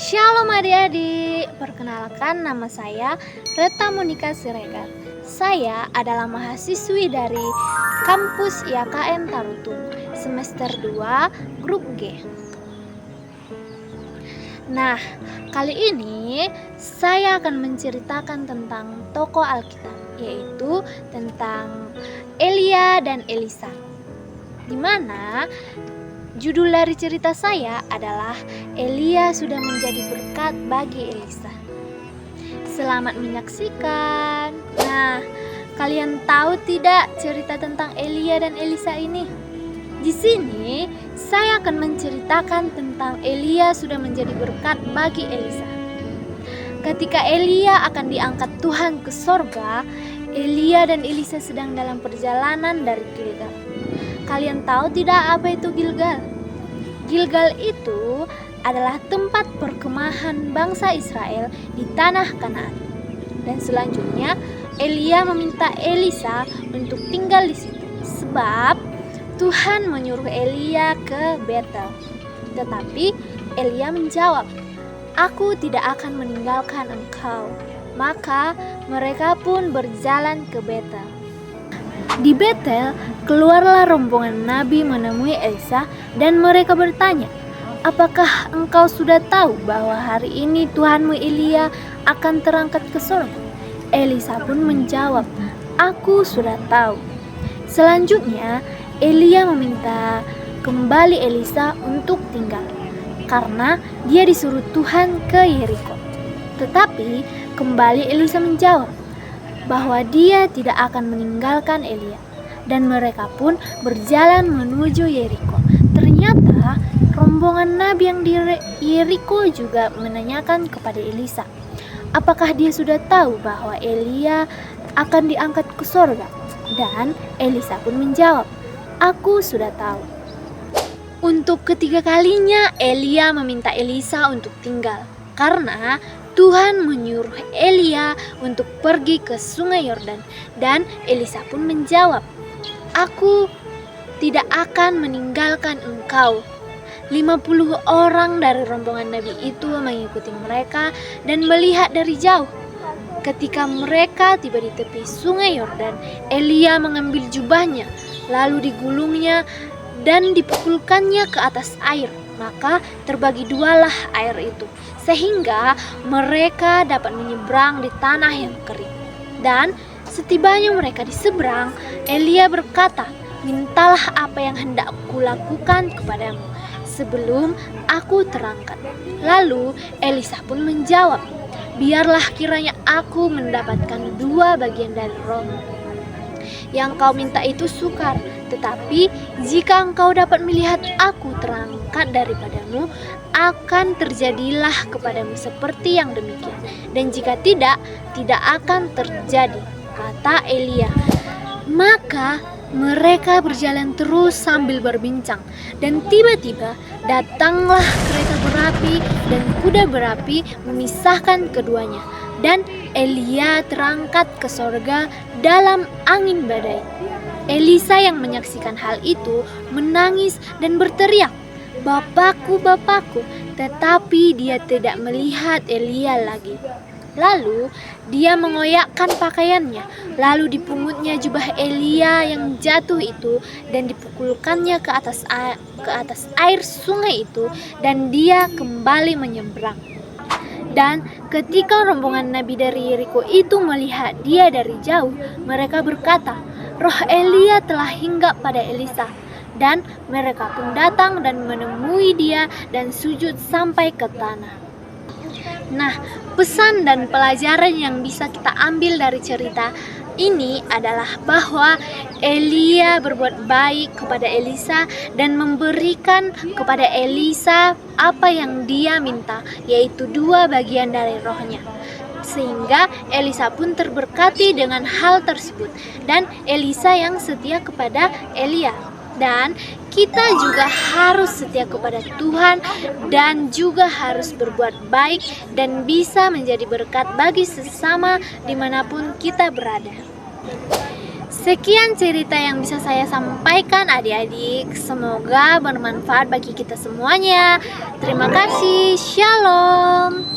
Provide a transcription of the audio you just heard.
Shalom adik-adik, perkenalkan nama saya Reta Monika Siregar. Saya adalah mahasiswi dari kampus IAKN Tarutung, semester 2, grup G. Nah, kali ini saya akan menceritakan tentang tokoh Alkitab, yaitu tentang Elia dan Elisa. Di mana judul dari cerita saya adalah Elia sudah menjadi berkat bagi Elisa. Selamat menyaksikan. Nah, kalian tahu tidak cerita tentang Elia dan Elisa ini? Di sini saya akan menceritakan tentang Elia sudah menjadi berkat bagi Elisa. Ketika Elia akan diangkat Tuhan ke sorga, Elia dan Elisa sedang dalam perjalanan dari Gilgal. Kalian tahu tidak apa itu Gilgal? Gilgal itu adalah tempat perkemahan bangsa Israel di tanah Kanaan. Dan selanjutnya Elia meminta Elisa untuk tinggal di situ, sebab Tuhan menyuruh Elia ke Betel. Tetapi Elia menjawab, "Aku tidak akan meninggalkan engkau." Maka mereka pun berjalan ke Betel. Di Betel, keluarlah rombongan nabi menemui Elisa dan mereka bertanya, "Apakah engkau sudah tahu bahwa hari ini Tuhanmu Elia akan terangkat ke surga?" Elisa pun menjawab, "Aku sudah tahu." Selanjutnya, Elia meminta kembali Elisa untuk tinggal, karena dia disuruh Tuhan ke Yeriko. Tetapi kembali Elisa menjawab bahwa dia tidak akan meninggalkan Elia, dan mereka pun berjalan menuju Yeriko. Ternyata rombongan nabi yang di Yeriko juga menanyakan kepada Elisa, apakah dia sudah tahu bahwa Elia akan diangkat ke sorga? Dan Elisa pun menjawab, "Aku sudah tahu." Untuk ketiga kalinya Elia meminta Elisa untuk tinggal, karena Tuhan menyuruh Elia untuk pergi ke sungai Yordan, dan Elisa pun menjawab, "Aku tidak akan meninggalkan engkau." 50 orang dari rombongan nabi itu mengikuti mereka dan melihat dari jauh. Ketika mereka tiba di tepi sungai Yordan, Elia mengambil jubahnya, lalu digulungnya dan dipukulkannya ke atas air. Maka terbagi dualah air itu, sehingga mereka dapat menyeberang di tanah yang kering. Dan setibanya mereka di seberang, Elia berkata, "Mintalah apa yang hendak kulakukan kepadamu sebelum aku terangkat." Lalu Elisa pun menjawab, "Biarlah kiranya aku mendapatkan 2 bagian dari rohmu. Yang kau minta itu sukar, tetapi jika engkau dapat melihat aku terangkat daripadamu, akan terjadilah kepadamu seperti yang demikian. Dan jika tidak, tidak akan terjadi," kata Elia. Maka mereka berjalan terus sambil berbincang, dan tiba-tiba datanglah kereta berapi dan kuda berapi memisahkan keduanya, dan Elia terangkat ke sorga dalam angin badai. Elisa yang menyaksikan hal itu menangis dan berteriak, "Bapakku, Bapakku!" Tetapi dia tidak melihat Elia lagi. Lalu dia mengoyakkan pakaiannya, lalu dipungutnya jubah Elia yang jatuh itu dan dipukulkannya ke atas air sungai itu, dan dia kembali menyeberang. Dan ketika rombongan nabi dari Yeriko itu melihat dia dari jauh, mereka berkata, "Roh Elia telah hinggap pada Elisa." Dan mereka pun datang dan menemui dia dan sujud sampai ke tanah. Nah, pesan dan pelajaran yang bisa kita ambil dari cerita ini adalah bahwa Elia berbuat baik kepada Elisa dan memberikan kepada Elisa apa yang dia minta, yaitu 2 bagian dari rohnya. Sehingga Elisa pun terberkati dengan hal tersebut, dan Elisa yang setia kepada Elia. Dan kita juga harus setia kepada Tuhan dan juga harus berbuat baik dan bisa menjadi berkat bagi sesama dimanapun kita berada. Sekian cerita yang bisa saya sampaikan adik-adik. Semoga bermanfaat bagi kita semuanya. Terima kasih. Shalom.